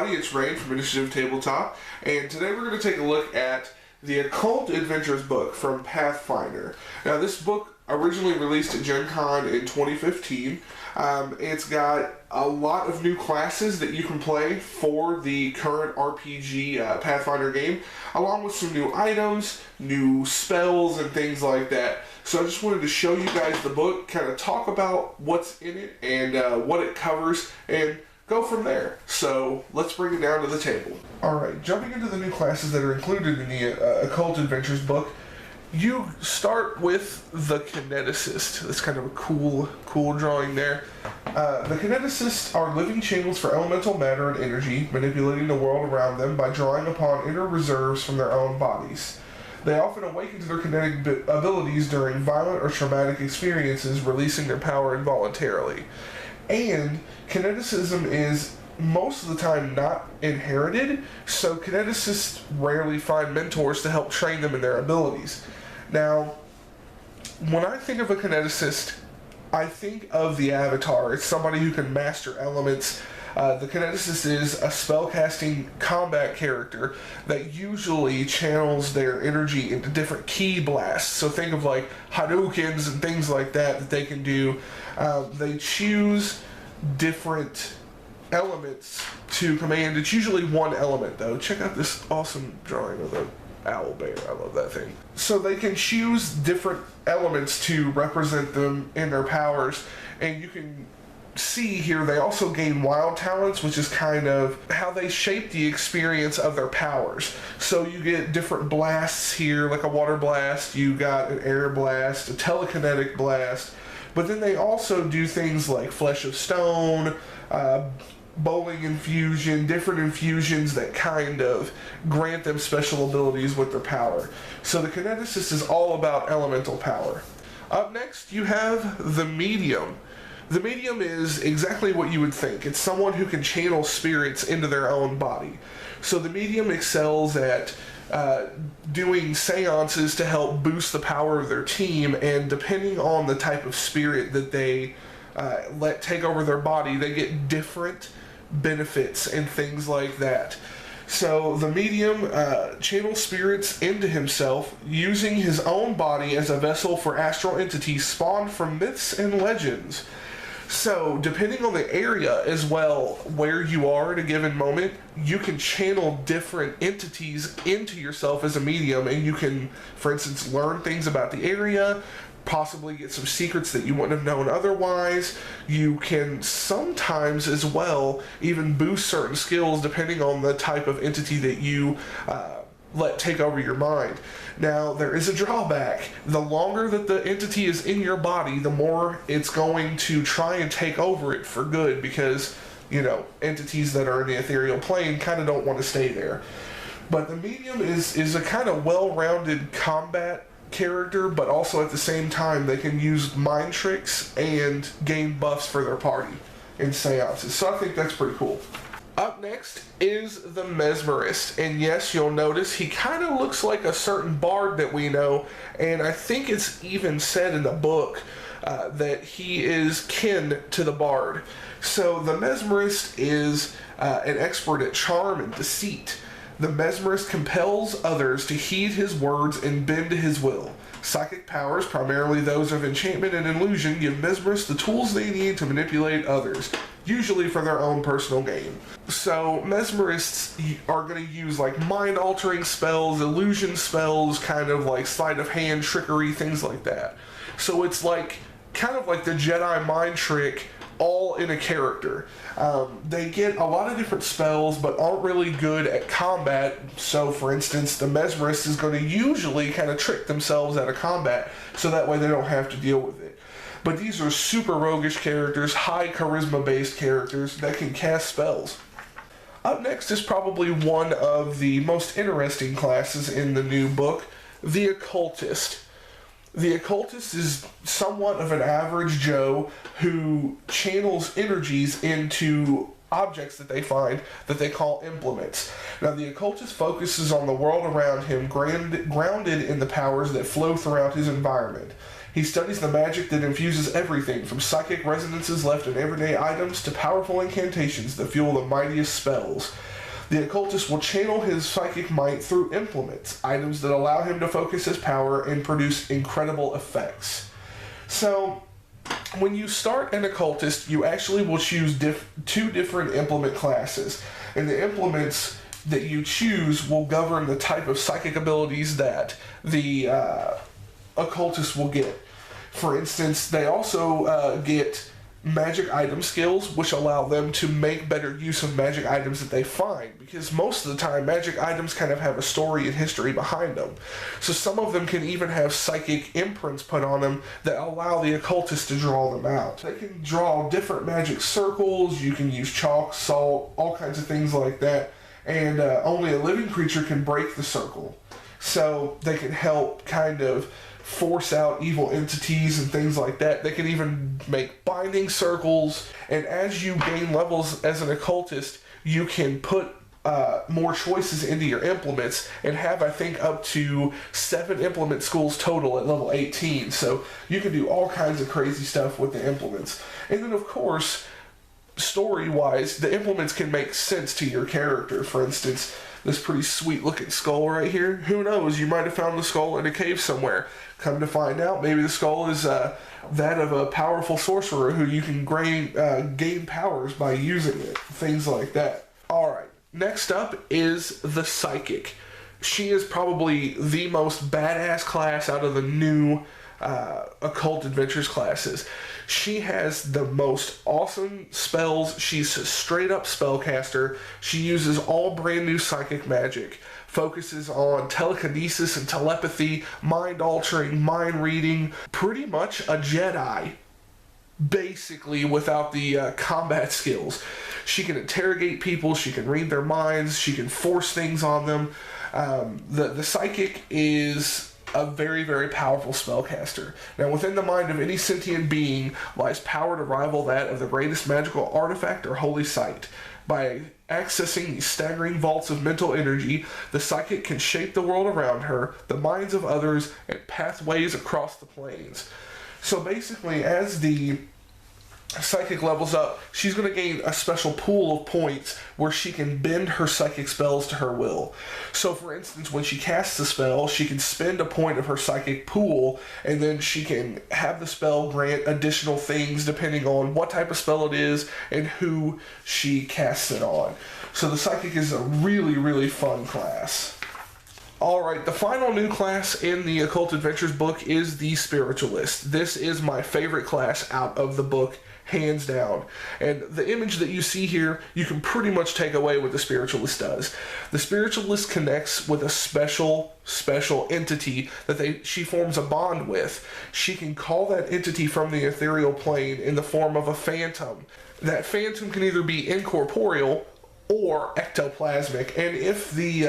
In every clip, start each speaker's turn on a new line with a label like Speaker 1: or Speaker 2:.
Speaker 1: everybody, it's Raine from Initiative Tabletop, and today we're going to take a look at the Occult Adventures book from Pathfinder. Now, this book originally released at Gen Con in 2015. It's got a lot of new classes that you can play for the current RPG Pathfinder game, along with some new items, new spells, and things like that. So I just wanted to show you guys the book, kind of talk about what's in it and what it covers, and go from there. So let's bring it down to the table. Alright, jumping into the new classes that are included in the Occult Adventures book, you start with the Kineticist. That's kind of a cool drawing there. The Kineticists are living channels for elemental matter and energy, manipulating the world around them by drawing upon inner reserves from their own bodies. They often awaken to their kinetic abilities during violent or traumatic experiences, releasing their power involuntarily. And kineticism is most of the time not inherited, so kineticists rarely find mentors to help train them in their abilities. Now, when I think of a kineticist, I think of the Avatar. It's somebody who can master elements. The Kineticist is a spellcasting combat character that usually channels their energy into different ki blasts. So think of like Hadoukens and things like that they can do. They choose different elements to command. It's usually one element though. Check out this awesome drawing of the owl bear. I love that thing. So they can choose different elements to represent them in their powers, and you can see here they also gain wild talents, which is kind of how they shape the experience of their powers. So you get different blasts here, like a water blast, you got an air blast, a telekinetic blast, but then they also do things like flesh of stone, bowling infusion, different infusions that kind of grant them special abilities with their power. So the Kineticist is all about elemental power. Up next you have the Medium. The Medium is exactly what you would think. It's someone who can channel spirits into their own body. So the Medium excels at doing seances to help boost the power of their team, and depending on the type of spirit that they let take over their body, they get different benefits and things like that. So the Medium channels spirits into himself, using his own body as a vessel for astral entities spawned from myths and legends. So, depending on the area as well, where you are at a given moment, you can channel different entities into yourself as a medium, and you can, for instance, learn things about the area, possibly get some secrets that you wouldn't have known otherwise. You can sometimes as well even boost certain skills depending on the type of entity that you let take over your mind. Now, there is a drawback. The longer that the entity is in your body, the more it's going to try and take over it for good, because, you know, entities that are in the ethereal plane kind of don't want to stay there. But the Medium is a kind of well-rounded combat character, but also at the same time they can use mind tricks and gain buffs for their party in seances. So I think that's pretty cool. Up next is the Mesmerist, and yes, you'll notice he kind of looks like a certain bard that we know, and I think it's even said in the book that he is kin to the bard. So the Mesmerist is an expert at charm and deceit. The Mesmerist compels others to heed his words and bend to his will. Psychic powers, primarily those of enchantment and illusion, give Mesmerists the tools they need to manipulate others, usually for their own personal gain. So Mesmerists are going to use like mind-altering spells, illusion spells, kind of like sleight of hand trickery, things like that. So it's like kind of like the Jedi mind trick, all in a character. They get a lot of different spells but aren't really good at combat. So for instance, the Mesmerist is going to usually kind of trick themselves out of combat, so that way they don't have to deal with it. But these are super roguish characters, high charisma based characters that can cast spells. Up next is probably one of the most interesting classes in the new book, the Occultist. The Occultist is somewhat of an average Joe who channels energies into objects that they find that they call implements. Now, the Occultist focuses on the world around him, grounded in the powers that flow throughout his environment. He studies the magic that infuses everything from psychic resonances left in everyday items to powerful incantations that fuel the mightiest spells. The occultist will channel his psychic might through implements, items that allow him to focus his power and produce incredible effects. So, when you start an occultist, you actually will choose two different implement classes, and the implements that you choose will govern the type of psychic abilities that the occultist will get. For instance, they also get magic item skills, which allow them to make better use of magic items that they find, because most of the time magic items kind of have a story and history behind them. So some of them can even have psychic imprints put on them that allow the occultist to draw them out. They can draw different magic circles, you can use chalk, salt, all kinds of things like that, and only a living creature can break the circle. So they can help kind of force out evil entities and things like that. They can even make binding circles, and as you gain levels as an occultist, you can put more choices into your implements and have, I think, up to 7 implement schools total at level 18. So you can do all kinds of crazy stuff with the implements. And then, of course, story-wise, the implements can make sense to your character. For instance, this pretty sweet-looking skull right here. Who knows? You might have found the skull in a cave somewhere. Come to find out, maybe the skull is that of a powerful sorcerer who you can gain powers by using it. Things like that. Alright, next up is the Psychic. She is probably the most badass class out of the new Occult Adventures classes. She has the most awesome spells. She's a straight up spellcaster. She uses all brand new psychic magic. Focuses on telekinesis and telepathy, mind altering, mind reading. Pretty much a Jedi, basically, without the combat skills. She can interrogate people, she can read their minds, she can force things on them. The Psychic is a very, very powerful spellcaster. Now, within the mind of any sentient being lies power to rival that of the greatest magical artifact or holy site. By accessing these staggering vaults of mental energy, the Psychic can shape the world around her, the minds of others, and pathways across the planes. So basically, as the Psychic levels up, she's going to gain a special pool of points where she can bend her psychic spells to her will. So for instance, when she casts a spell, she can spend a point of her psychic pool, and then she can have the spell grant additional things depending on what type of spell it is and who she casts it on. So the Psychic is a really, really fun class. Alright, the final new class in the Occult Adventures book is the Spiritualist. This is my favorite class out of the book, hands down. And the image that you see here, you can pretty much take away what the Spiritualist does. The Spiritualist connects with a special entity that she forms a bond with. She can call that entity from the ethereal plane in the form of a phantom. That phantom can either be incorporeal or ectoplasmic, and if the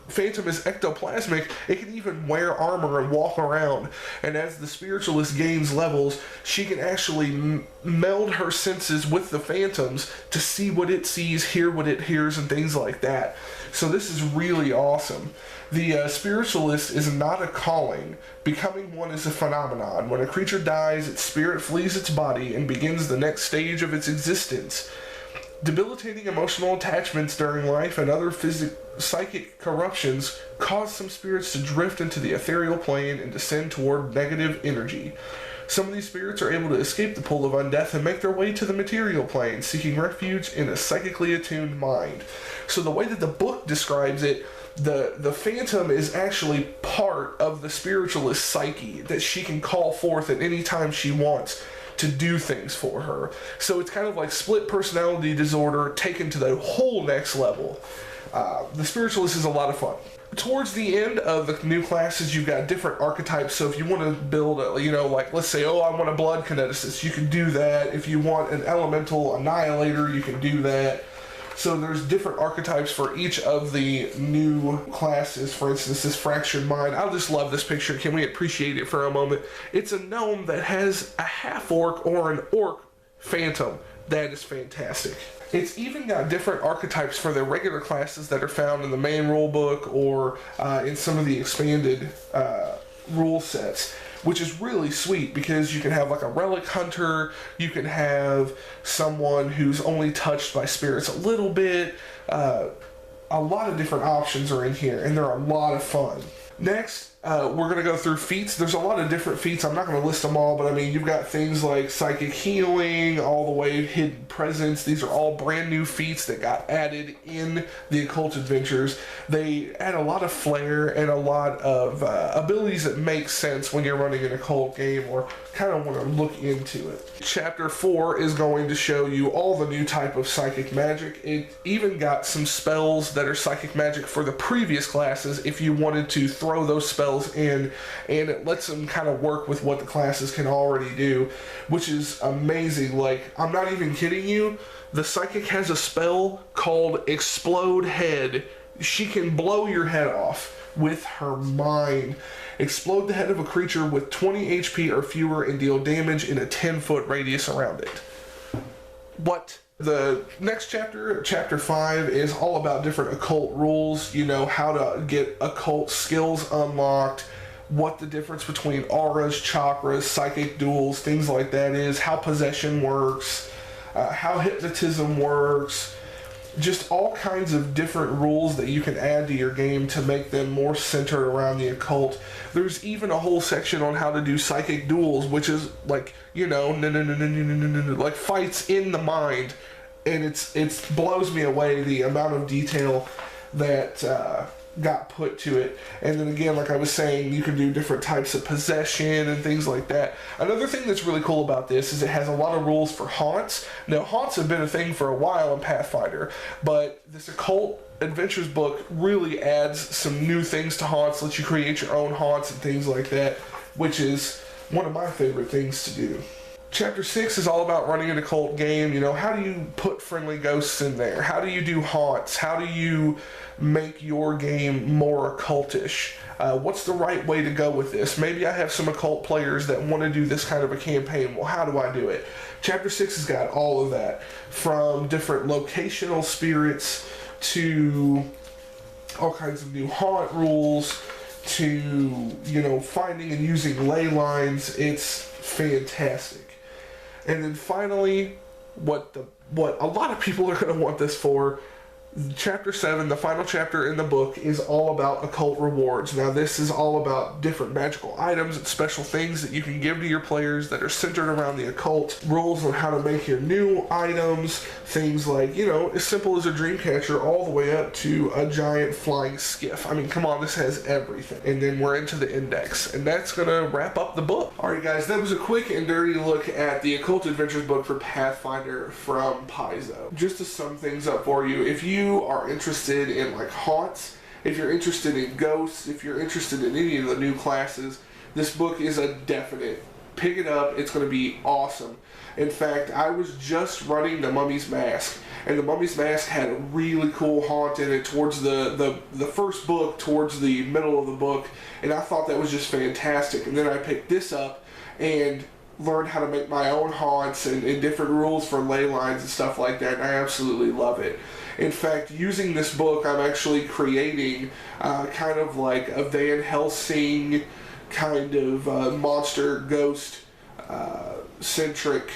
Speaker 1: phantom is ectoplasmic, it can even wear armor and walk around. And as the Spiritualist gains levels, she can actually meld her senses with the phantoms to see what it sees, hear what it hears, and things like that. So this is really awesome. The Spiritualist is not a calling. Becoming one is a phenomenon. When a creature dies, its spirit flees its body and begins the next stage of its existence. Debilitating emotional attachments during life and other psychic corruptions cause some spirits to drift into the ethereal plane and descend toward negative energy. Some of these spirits are able to escape the pull of undeath and make their way to the material plane, seeking refuge in a psychically attuned mind. So the way that the book describes it, the phantom is actually part of the Spiritualist psyche that she can call forth at any time she wants to do things for her. So it's kind of like split personality disorder taken to the whole next level. The Spiritualist is a lot of fun. Towards the end of the new classes, you've got different archetypes. So if you want to build like let's say, I want a blood kineticist, you can do that. If you want an elemental annihilator, you can do that. So there's different archetypes for each of the new classes. For instance, this Fractured Mind. I just love this picture. Can we appreciate it for a moment? It's a gnome that has a half-orc or an orc phantom. That is fantastic. It's even got different archetypes for the regular classes that are found in the main rule book or in some of the expanded rule sets. which is really sweet because you can have like a relic hunter, you can have someone who's only touched by spirits a little bit. A lot of different options are in here, and they're a lot of fun. Next, we're going to go through feats. There's a lot of different feats. I'm not going to list them all, but I mean, you've got things like psychic healing, all the way hidden presence. These are all brand new feats that got added in the Occult Adventures. They add a lot of flair and a lot of abilities that make sense when you're running an occult game or kind of want to look into it. Chapter 4 is going to show you all the new type of psychic magic. It even got some spells that are psychic magic for the previous classes if you wanted to throw those spells in, and it lets them kind of work with what the classes can already do, which is amazing. Like, I'm not even kidding you, the psychic has a spell called Explode Head. She can blow your head off with her mind. Explode the head of a creature with 20 HP or fewer and deal damage in a 10-foot radius around it. What? The next chapter, chapter 5, is all about different occult rules, you know, how to get occult skills unlocked, what the difference between auras, chakras, psychic duels, things like that is, how possession works, how hypnotism works, just all kinds of different rules that you can add to your game to make them more centered around the occult. There's even a whole section on how to do psychic duels, which is like, you know, like fights in the mind, and it blows me away the amount of detail that got put to it. And then again, like I was saying, you can do different types of possession and things like that. Another thing that's really cool about this is it has a lot of rules for haunts. Now, haunts have been a thing for a while in Pathfinder, but this Occult Adventures book really adds some new things to haunts, lets you create your own haunts and things like that, which is one of my favorite things to do. Chapter 6 is all about running an occult game. You know, how do you put friendly ghosts in there? How do you do haunts? How do you make your game more occultish? What's the right way to go with this? Maybe I have some occult players that want to do this kind of a campaign. Well, how do I do it? Chapter 6 has got all of that, from different locational spirits to all kinds of new haunt rules to, you know, finding and using ley lines. It's fantastic. And then finally, what a lot of people are going to want this for, Chapter 7, the final chapter in the book, is all about occult rewards. Now, this is all about different magical items and special things that you can give to your players that are centered around the occult. Rules on how to make your new items, things like, you know, as simple as a dream catcher all the way up to a giant flying skiff. I mean, come on, this has everything. And then we're into the index, and that's going to wrap up the book. Alright guys, that was a quick and dirty look at the Occult Adventures book for Pathfinder from Paizo. Just to sum things up for you, if you are interested in like haunts, if you're interested in ghosts, if you're interested in any of the new classes, this book is a definite. Pick it up, it's going to be awesome. In fact, I was just running the Mummy's Mask, and the Mummy's Mask had a really cool haunt in it towards the first book, towards the middle of the book, and I thought that was just fantastic. And then I picked this up and learned how to make my own haunts and different rules for ley lines and stuff like that, and I absolutely love it. In fact, using this book, I'm actually creating kind of like a Van Helsing kind of monster ghost centric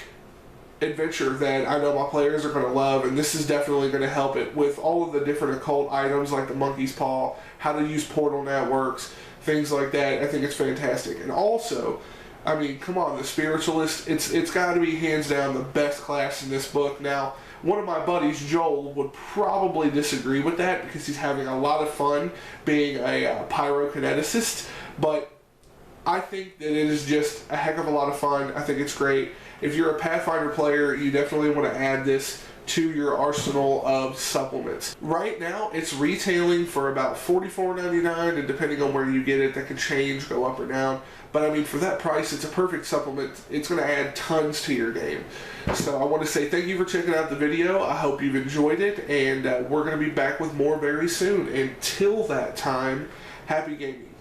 Speaker 1: adventure that I know my players are going to love, and this is definitely going to help it with all of the different occult items like the monkey's paw, how to use portal networks, things like that. I think it's fantastic. And also, I mean, come on, the Spiritualist, it's got to be hands down the best class in this book. Now, one of my buddies, Joel, would probably disagree with that because he's having a lot of fun being a Kineticist, but I think that it is just a heck of a lot of fun. I think it's great. If you're a Pathfinder player, you definitely want to add this to your arsenal of supplements. Right now, it's retailing for about $44.99, and depending on where you get it, that can change, go up or down. But I mean, for that price, it's a perfect supplement. It's going to add tons to your game. So I want to say thank you for checking out the video. I hope you've enjoyed it, and we're going to be back with more very soon. Until that time, happy gaming.